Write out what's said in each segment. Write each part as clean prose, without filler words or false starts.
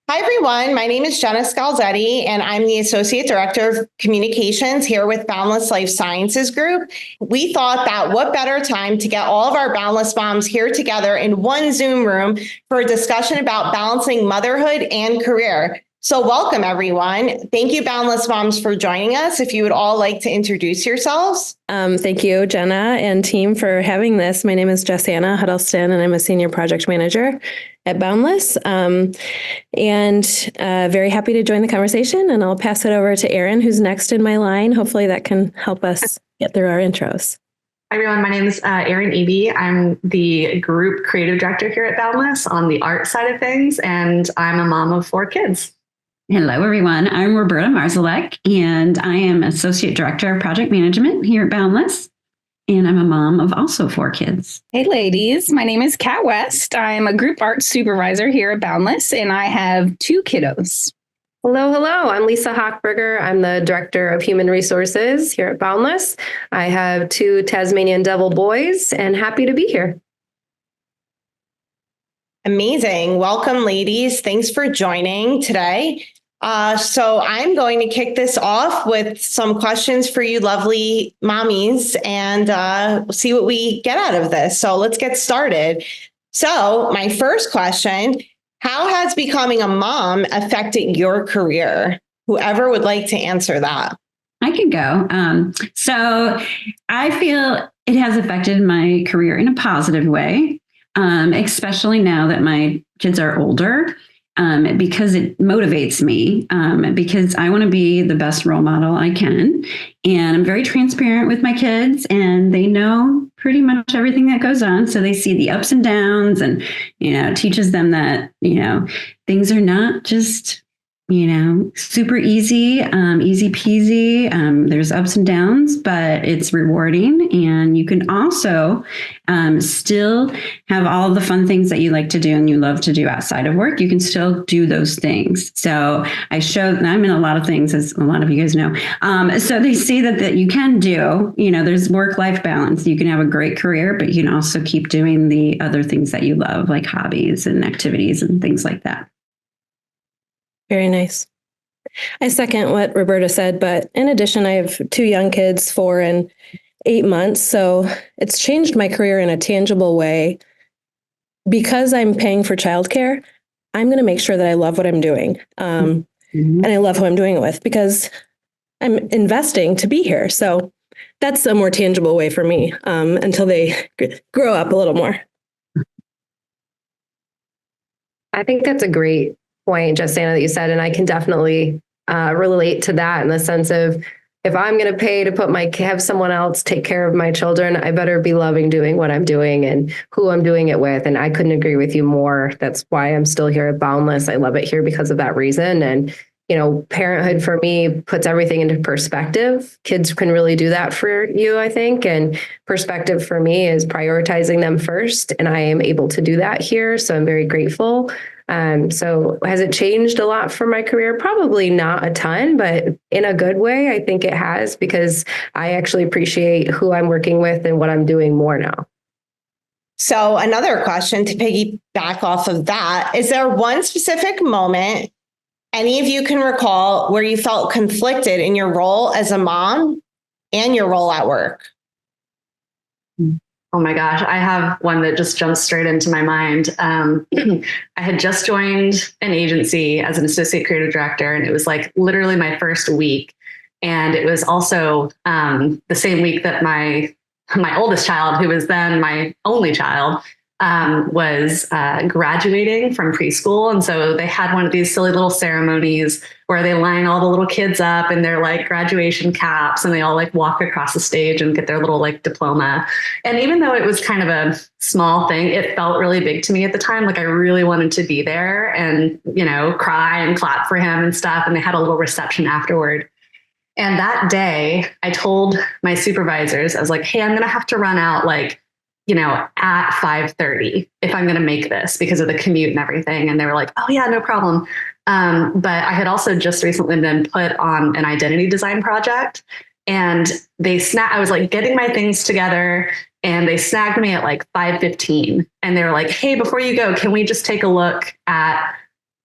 Hi, everyone. My name is Jenna Scalzetti, and I'm the Associate Director of Communications here with Boundless Life Sciences Group. We thought that what better time to get all of our Boundless moms here together in one Zoom room for a discussion about balancing motherhood and career. So welcome, everyone. Thank you, Boundless moms, for joining us. If you would all like to introduce yourselves. Thank you, Jenna and team, for having this. My name is Jessiana Huddleston, and I'm a Senior Project Manager at Boundless. And very happy to join the conversation. And I'll pass it over to Erin, who's next in my line. Hopefully that can help us get through our intros. Hi, everyone. My name is Erin Eby. I'm the Group Creative Director here at Boundless on the art side of things, and I'm a mom of 4 kids. Hello, everyone. I'm Roberta Marzalek, and I am Associate Director of Project Management here at Boundless, and I'm a mom of also 4 kids. Hey, ladies. My name is Kat West. I'm a Group Art Supervisor here at Boundless, and I have 2 kiddos. Hello. I'm Lisa Hochberger. I'm the Director of Human Resources here at Boundless. I have 2 Tasmanian Devil boys, and happy to be here. Amazing. Welcome, ladies. Thanks for joining today. So I'm going to kick this off with some questions for you lovely mommies and see what we get out of this. So let's get started. So my first question, how has becoming a mom affected your career? Whoever would like to answer that. I could go. So I feel it has affected my career in a positive way, especially now that my kids are older. Because it motivates me, because I want to be the best role model I can. And I'm very transparent with my kids, and they know pretty much everything that goes on. So they see the ups and downs, and, teaches them that, things are not just, super easy, easy peasy. There's ups and downs, but it's rewarding. And you can also still have all the fun things that you like to do and you love to do outside of work. You can still do those things. So I'm in a lot of things, as a lot of you guys know. So they see that you can do, there's work-life balance. You can have a great career, but you can also keep doing the other things that you love, like hobbies and activities and things like that. Very nice. I second what Roberta said, but in addition, I have 2 young kids, 4 and 8 months. So it's changed my career in a tangible way. Because I'm paying for childcare, I'm going to make sure that I love what I'm doing. And I love who I'm doing it with, because I'm investing to be here. So that's a more tangible way for me until they grow up a little more. I think that's a great point, Jessiana, that you said, and I can definitely relate to that in the sense of, if I'm going to pay to have someone else take care of my children, I better be loving doing what I'm doing and who I'm doing it with. And I couldn't agree with you more. That's why I'm still here at Boundless. I love it here because of that reason. And, parenthood for me puts everything into perspective. Kids can really do that for you, I think. And perspective for me is prioritizing them first. And I am able to do that here. So I'm very grateful. So has it changed a lot for my career? Probably not a ton, but in a good way, I think it has, because I actually appreciate who I'm working with and what I'm doing more now. So another question to piggyback off of that, is there one specific moment any of you can recall where you felt conflicted in your role as a mom and your role at work? Oh my gosh, I have one that just jumps straight into my mind. I had just joined an agency as an associate creative director, and it was like literally my first week. And it was also the same week that my oldest child, who was then my only child, was graduating from preschool. And so they had one of these silly little ceremonies where they line all the little kids up in their like graduation caps, and they all like walk across the stage and get their little like diploma. And even though it was kind of a small thing, it felt really big to me at the time. Like I really wanted to be there and, cry and clap for him and stuff. And they had a little reception afterward. And that day I told my supervisors, I was like, hey, I'm going to have to run out at 5:30 if I'm going to make this because of the commute and everything. And they were like, oh yeah, no problem. But I had also just recently been put on an identity design project, and I was like getting my things together, and they snagged me at like 5:15. And they were like, hey, before you go, can we just take a look at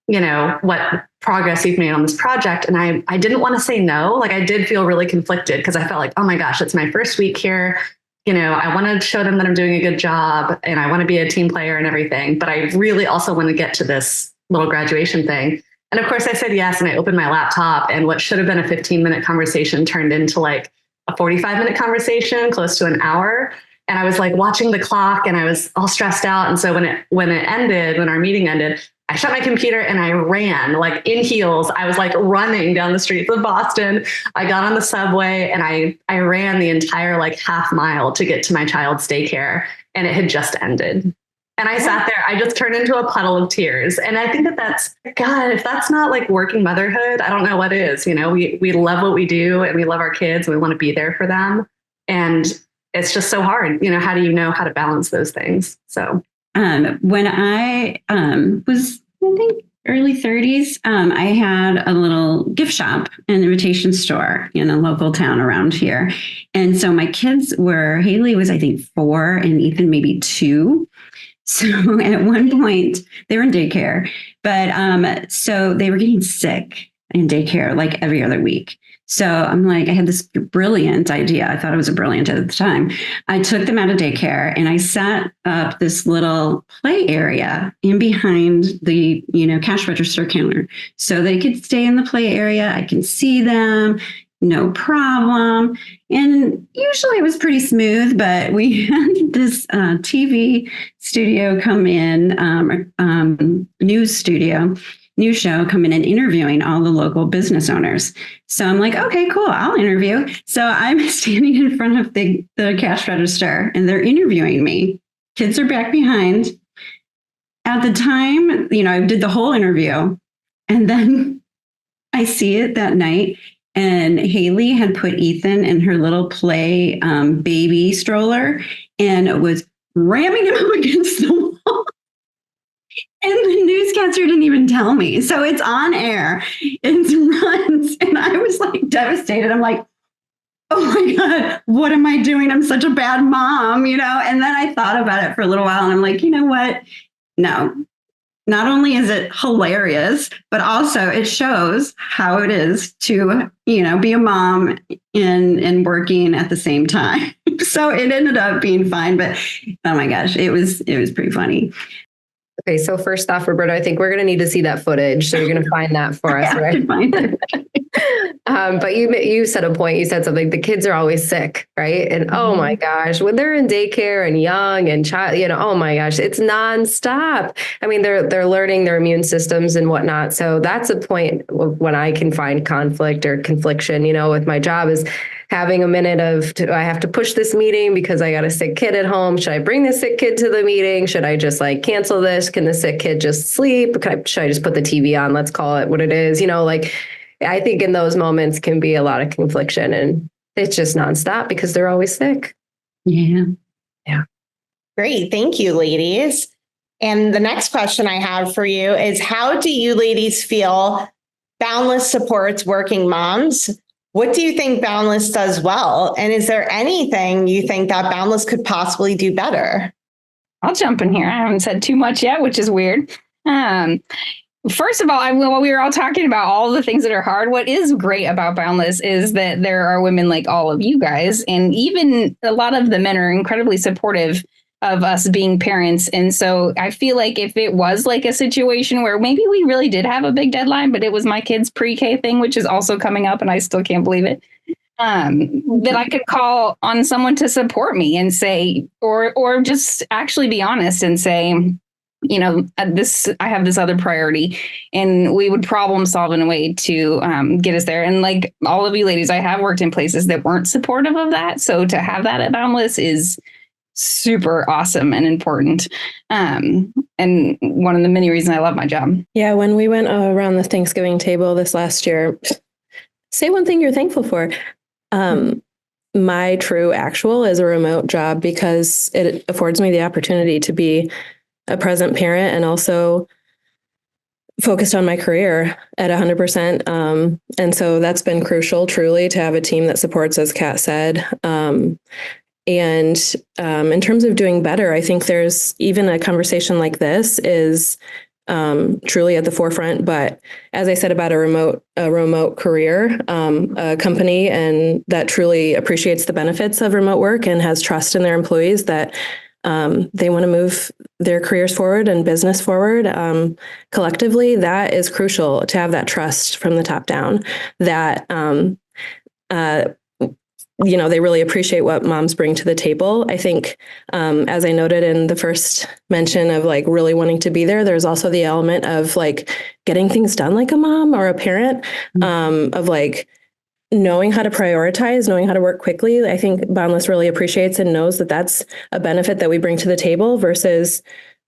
what progress you've made on this project. And I didn't want to say no. Like I did feel really conflicted because I felt like, oh my gosh, it's my first week here. I want to show them that I'm doing a good job and I want to be a team player and everything. But I really also want to get to this little graduation thing. And of course I said yes. And I opened my laptop, and what should have been a 15-minute conversation turned into like a 45-minute conversation, close to an hour. And I was like watching the clock and I was all stressed out. And so when our meeting ended, I shut my computer and I ran like in heels. I was like running down the streets of Boston. I got on the subway and I ran the entire like half mile to get to my child's daycare, and it had just ended. And I sat there, I just turned into a puddle of tears. And I think that's, God, if that's not like working motherhood, I don't know what is. We love what we do and we love our kids and we want to be there for them. And it's just so hard. How do you know how to balance those things? So when I was, I think, early 30s, I had a little gift shop and invitation store in a local town around here. And so my kids Haley was, I think, 4 and Ethan maybe 2. So at one point they were in daycare, but so they were getting sick in daycare like every other week. So I'm like, I had this brilliant idea. I thought it was a brilliant at the time. I took them out of daycare and I set up this little play area in behind the, cash register counter. So they could stay in the play area. I can see them, no problem. And usually it was pretty smooth, but we had this TV studio come in, news show coming and interviewing all the local business owners. So I'm like, okay, cool, I'll interview. So I'm standing in front of the cash register and they're interviewing me. Kids are back behind. At the time, I did the whole interview, and then I see it that night. And Haley had put Ethan in her little play baby stroller and was ramming him up against the wall. And the newscaster didn't even tell me. So it's on air. It runs. And I was like devastated. I'm like, oh my God, what am I doing? I'm such a bad mom, And then I thought about it for a little while and I'm like, you know what? No. Not only is it hilarious, but also it shows how it is to, be a mom and working at the same time. So it ended up being fine, but oh my gosh, it was pretty funny. Okay, so first off, Roberta, I think we're going to need to see that footage. So you're going to find that for us, right? But you said a point. You said something. The kids are always sick, right? And oh my gosh, when they're in daycare and young and child, oh my gosh, it's nonstop. I mean, they're learning their immune systems and whatnot. So that's a point when I can find conflict or confliction. With my job is having a minute of, do I have to push this meeting because I got a sick kid at home? Should I bring the sick kid to the meeting? Should I just cancel this? Can the sick kid just sleep? Should I just put the TV on? Let's call it what it is. I think in those moments can be a lot of confliction, and it's just nonstop because they're always sick. Yeah. Yeah. Great. Thank you, ladies. And the next question I have for you is, how do you ladies feel Boundless supports working moms? What do you think Boundless does well? And is there anything you think that Boundless could possibly do better? I'll jump in here. I haven't said too much yet, which is weird. First of all, while we were all talking about all the things that are hard, what is great about Boundless is that there are women like all of you guys, and even a lot of the men are incredibly supportive of us being parents. And so I feel like if it was like a situation where maybe we really did have a big deadline, but it was my kid's pre-K thing, which is also coming up and I still can't believe it, that I could call on someone to support me and say, or just actually be honest and say, I have this other priority, and we would problem solve in a way to get us there. And like all of you ladies, I have worked in places that weren't supportive of that. So to have that at Boundless is super awesome and important. And one of the many reasons I love my job. Yeah. When we went around the Thanksgiving table this last year, say one thing you're thankful for. My true actual is a remote job because it affords me the opportunity to be a present parent and also focused on my career at 100%. And so that's been crucial, truly, to have a team that supports, as Kat said. And in terms of doing better, I think there's even a conversation like this is truly at the forefront. But as I said about a remote career, a company and that truly appreciates the benefits of remote work and has trust in their employees that they want to move their careers forward and business forward collectively, that is crucial to have that trust from the top down that they really appreciate what moms bring to the table. I think, as I noted in the first mention of like really wanting to be there, there's also the element of like getting things done like a mom or a parent, of like knowing how to prioritize, knowing how to work quickly. I think Boundless really appreciates and knows that that's a benefit that we bring to the table versus,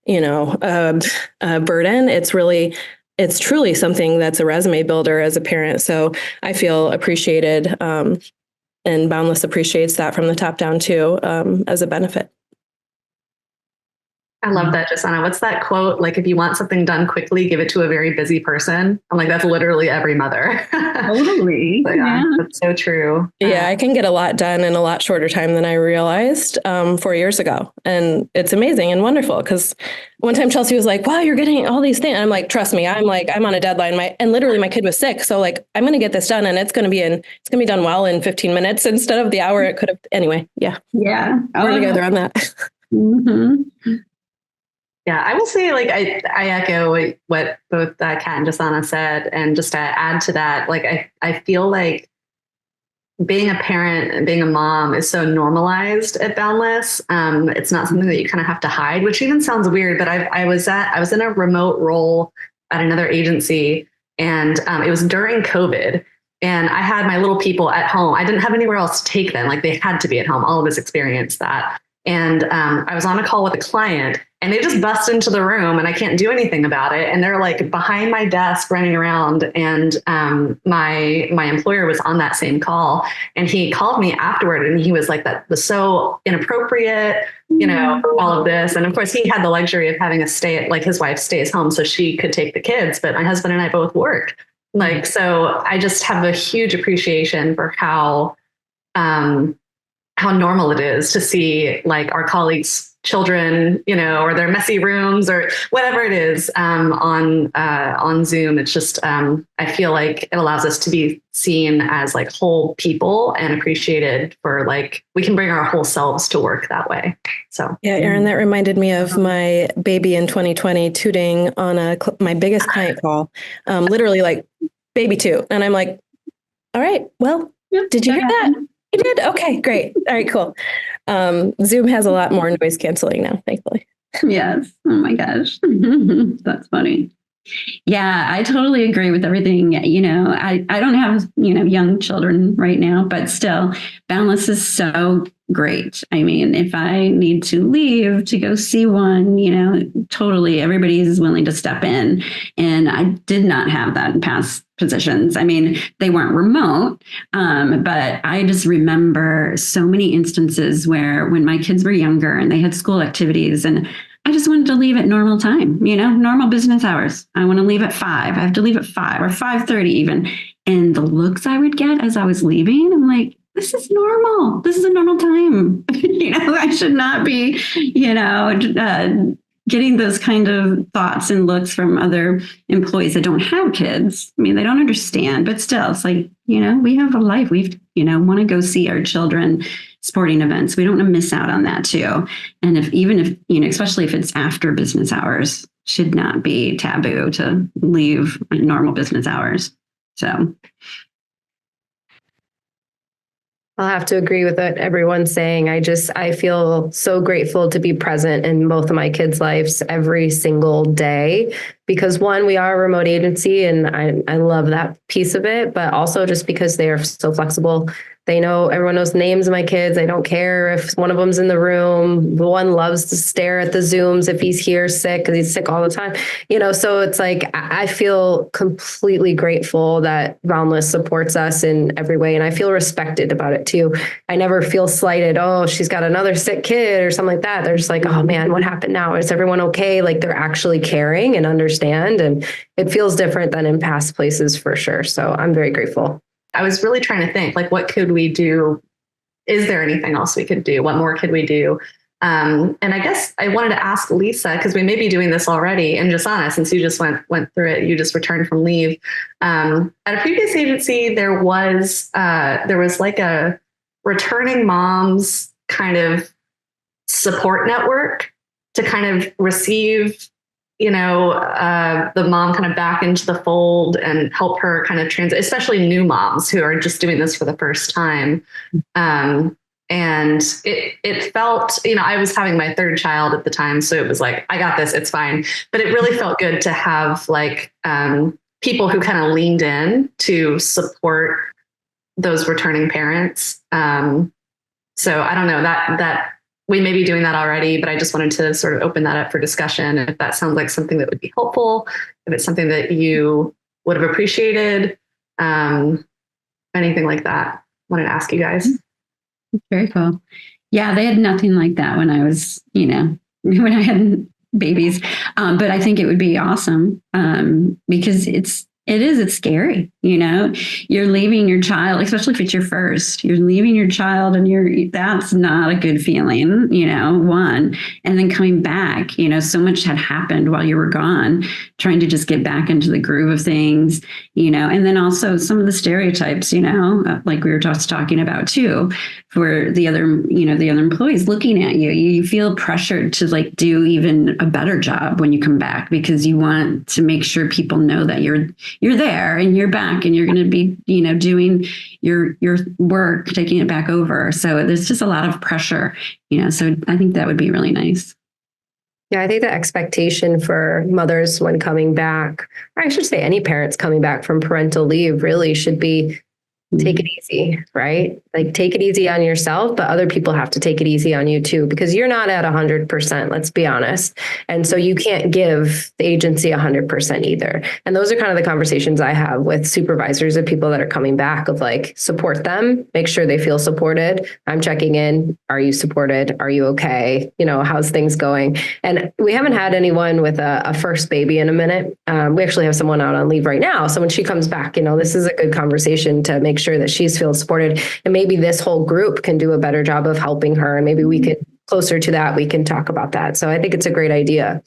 a burden. It's truly something that's a resume builder as a parent. So I feel appreciated. And Boundless appreciates that from the top down too, as a benefit. I love that, Jasana. What's that quote? Like, if you want something done quickly, give it to a very busy person. I'm like, that's literally every mother. Totally. So, yeah, that's so true. Yeah, I can get a lot done in a lot shorter time than I realized 4 years ago. And it's amazing and wonderful because one time Chelsea was like, wow, you're getting all these things. And I'm like, trust me, I'm on a deadline. And literally my kid was sick. So like, I'm going to get this done and it's going to be done well in 15 minutes instead of the hour it could have. Anyway. Yeah. Yeah. We're together on that. Mm-hmm. Yeah, I will say, like, I echo what both Kat and Jasana said. And just to add to that, like, I feel like being a parent and being a mom is so normalized at Boundless. It's not something that you kind of have to hide, which even sounds weird. But I was in a remote role at another agency, and it was during COVID. And I had my little people at home. I didn't have anywhere else to take them. Like, they had to be at home. All of us experienced that. And I was on a call with a client and they just bust into the room and I can't do anything about it. And they're like behind my desk running around. And my employer was on that same call and he called me afterward and he was like, that was so inappropriate, all of this. And of course he had the luxury of having his wife stays home so she could take the kids, but my husband and I both work. Like, so I just have a huge appreciation for how normal it is to see like our colleagues' children, or their messy rooms or whatever it is on Zoom. It's just, I feel like it allows us to be seen as like whole people and appreciated for like, we can bring our whole selves to work that way. So yeah, Erin, that reminded me of my baby in 2020 tooting on my biggest client call, literally like baby toot. And I'm like, all right, well, did you hear that? You did? Okay, great. All right, cool. Zoom has a lot more noise canceling now, thankfully. Yes. Oh my gosh. That's funny. Yeah, I totally agree with everything. I don't have, young children right now, but still Boundless is so great. I mean, if I need to leave to go see one, totally everybody is willing to step in. And I did not have that in past positions. I mean, they weren't remote, but I just remember so many instances where when my kids were younger and they had school activities and I just wanted to leave at normal time, normal business hours. I want to leave at 5. I have to leave at 5 or 5:30 even. And the looks I would get as I was leaving, I'm like, this is normal. This is a normal time. I should not be, getting those kind of thoughts and looks from other employees that don't have kids. I mean, they don't understand, but still, it's like, we have a life. We, want to go see our children sporting events. We don't want to miss out on that too. And even if, especially if it's after business hours, should not be taboo to leave normal business hours. So I'll have to agree with what everyone's saying. I feel so grateful to be present in both of my kids' lives every single day because one, we are a remote agency and I love that piece of it, but also just because they are so flexible. Everyone knows the names of my kids. I don't care if one of them's in the room. The one loves to stare at the Zooms if he's here sick because he's sick all the time. So it's like, I feel completely grateful that Boundless supports us in every way. And I feel respected about it too. I never feel slighted. Oh, she's got another sick kid or something like that. They're just like, oh man, what happened now? Is everyone okay? Like they're actually caring and understand. And it feels different than in past places for sure. So I'm very grateful. I was really trying to think, like, what could we do? Is there anything else we could do? What more could we do? And I guess I wanted to ask Lisa, because we may be doing this already, and Jasana, since you just went through it, you just returned from leave. At a previous agency, there was like a returning moms kind of support network to kind of receive, the mom kind of back into the fold and help her kind of transit, especially new moms who are just doing this for the first time. And it felt, I was having my third child at the time, so it was like, I got this, it's fine. But it really felt good to have like people who kind of leaned in to support those returning parents. So I don't know, that we may be doing that already, but I just wanted to sort of open that up for discussion. If that sounds like something that would be helpful, if it's something that you would have appreciated, anything like that, I wanted to ask you guys. Very cool. Yeah, they had nothing like that when I was, when I had babies. But I think it would be awesome because it's scary. You're leaving your child, especially if it's your first, you're leaving your child and that's not a good feeling, one, and then coming back, so much had happened while you were gone, trying to just get back into the groove of things, and then also some of the stereotypes, like we were just talking about too, for the other employees looking at you, you feel pressured to like do even a better job when you come back, because you want to make sure people know that you're there and you're back and you're going to be, doing your work, taking it back over. So there's just a lot of pressure, so I think that would be really nice. Yeah, I think the expectation for mothers when coming back, or I should say any parents coming back from parental leave, really should be take it easy, right? Like take it easy on yourself, but other people have to take it easy on you too, because you're not at 100%, let's be honest. And so you can't give the agency 100% either. And those are kind of the conversations I have with supervisors of people that are coming back, of like, support them, make sure they feel supported. I'm checking in. Are you supported? Are you okay? How's things going? And we haven't had anyone with a first baby in a minute. We actually have someone out on leave right now. So when she comes back, this is a good conversation to make sure that she's feels supported, and maybe this whole group can do a better job of helping her, and maybe we could closer to that, we can talk about that. So I think it's a great idea.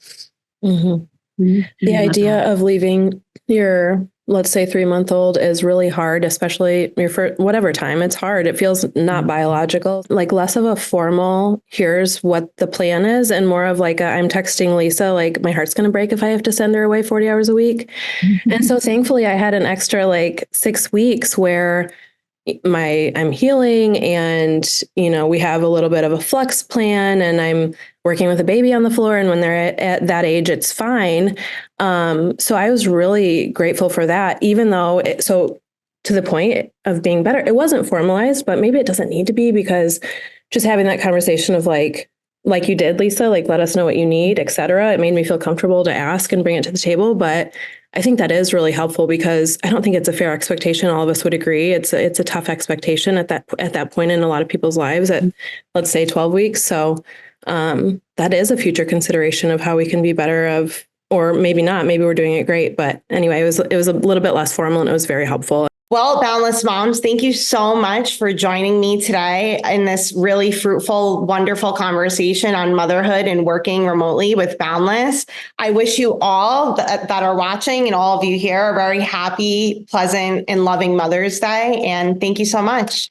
Mm-hmm. The idea of leaving your, let's say, 3-month-old is really hard, especially your first, whatever time. It's hard. It feels not biological, like less of a formal, here's what the plan is, and more of like I'm texting Lisa, like my heart's going to break if I have to send her away 40 hours a week. And so thankfully I had an extra like 6 weeks where I'm healing, and, we have a little bit of a flex plan, and I'm working with a baby on the floor. And when they're at that age, it's fine. So I was really grateful for that, even though so to the point of being better, it wasn't formalized, but maybe it doesn't need to be, because just having that conversation of like you did, Lisa, like, let us know what you need, et cetera. It made me feel comfortable to ask and bring it to the table. But I think that is really helpful, because I don't think it's a fair expectation. All of us would agree. It's a tough expectation at that point in a lot of people's lives at, let's say, 12 weeks. So that is a future consideration of how we can be better of, or maybe not, maybe we're doing it great. But anyway, it was a little bit less formal, and it was very helpful. Well, Boundless Moms, thank you so much for joining me today in this really fruitful, wonderful conversation on motherhood and working remotely with Boundless. I wish you all that are watching, and all of you here, a very happy, pleasant, and loving Mother's Day. And thank you so much.